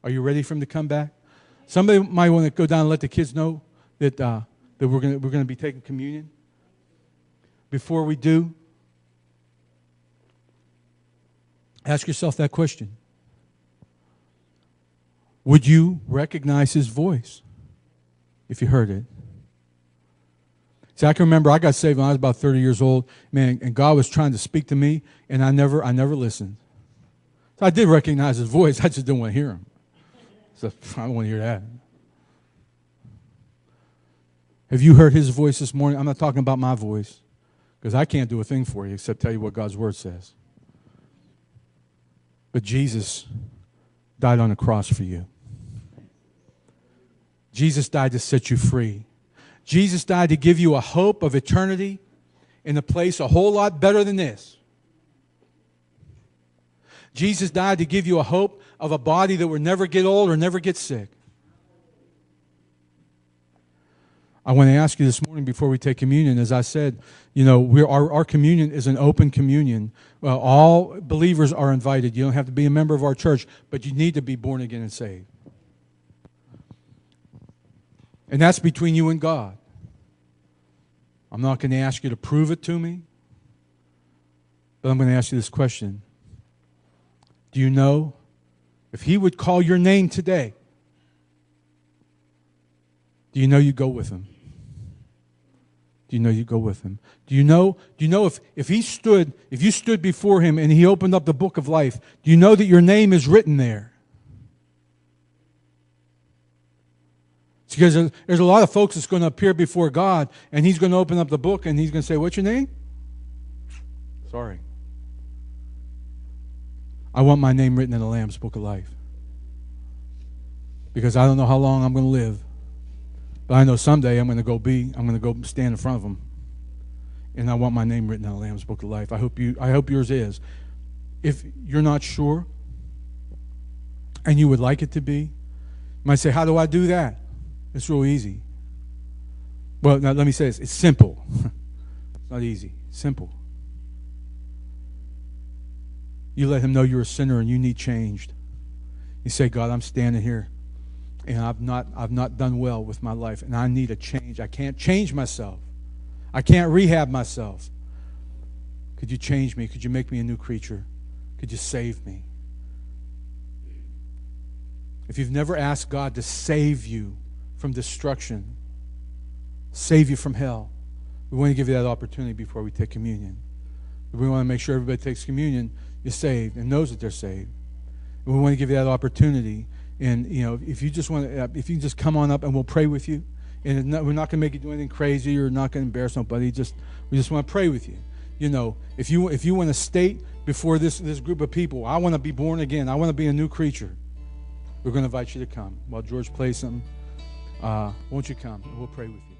Are you ready for him to come back? Somebody might want to go down and let the kids know that we're gonna be taking communion. Before we do, ask yourself that question. Would you recognize his voice if you heard it? See, I can remember I got saved when I was about 30 years old, man, and God was trying to speak to me, and I never listened. So I did recognize his voice, I just didn't want to hear him. So I don't want to hear that. Have you heard his voice this morning? I'm not talking about my voice, because I can't do a thing for you except tell you what God's word says. But Jesus died on the cross for you. Jesus died to set you free. Jesus died to give you a hope of eternity in a place a whole lot better than this. Jesus died to give you a hope of a body that will never get old or never get sick. I want to ask you this morning before we take communion, as I said, our communion is an open communion. Well, all believers are invited. You don't have to be a member of our church, but you need to be born again and saved. And that's between you and God. I'm not going to ask you to prove it to me, but I'm going to ask you this question. Do you know if he would call your name today, do you know you go with him? Do you know you go with him? Do you know if you stood before him and he opened up the book of life, do you know that your name is written there? It's because there's a lot of folks that's going to appear before God, and he's going to open up the book, and he's going to say, what's your name? Sorry. I want my name written in the Lamb's book of life. Because I don't know how long I'm going to live. But I know someday I'm going to go stand in front of him. And I want my name written in the Lamb's book of life. I hope yours is. If you're not sure, and you would like it to be, you might say, how do I do that? It's real easy. Well, now let me say this. It's simple. It's not easy. It's simple. You let him know you're a sinner and you need changed. You say, God, I'm standing here, and I've not done well with my life, and I need a change. I can't change myself. I can't rehab myself. Could you change me? Could you make me a new creature? Could you save me? If you've never asked God to save you from destruction, save you from hell, we want to give you that opportunity before we take communion. We want to make sure everybody takes communion is saved and knows that they're saved. And we want to give you that opportunity. And if you just if you just come on up and we'll pray with you. And we're not going to make you do anything crazy or not going to embarrass nobody. We just want to pray with you. If you want to state before this group of people, I want to be born again. I want to be a new creature. We're going to invite you to come while George plays something. Won't you come? We'll pray with you.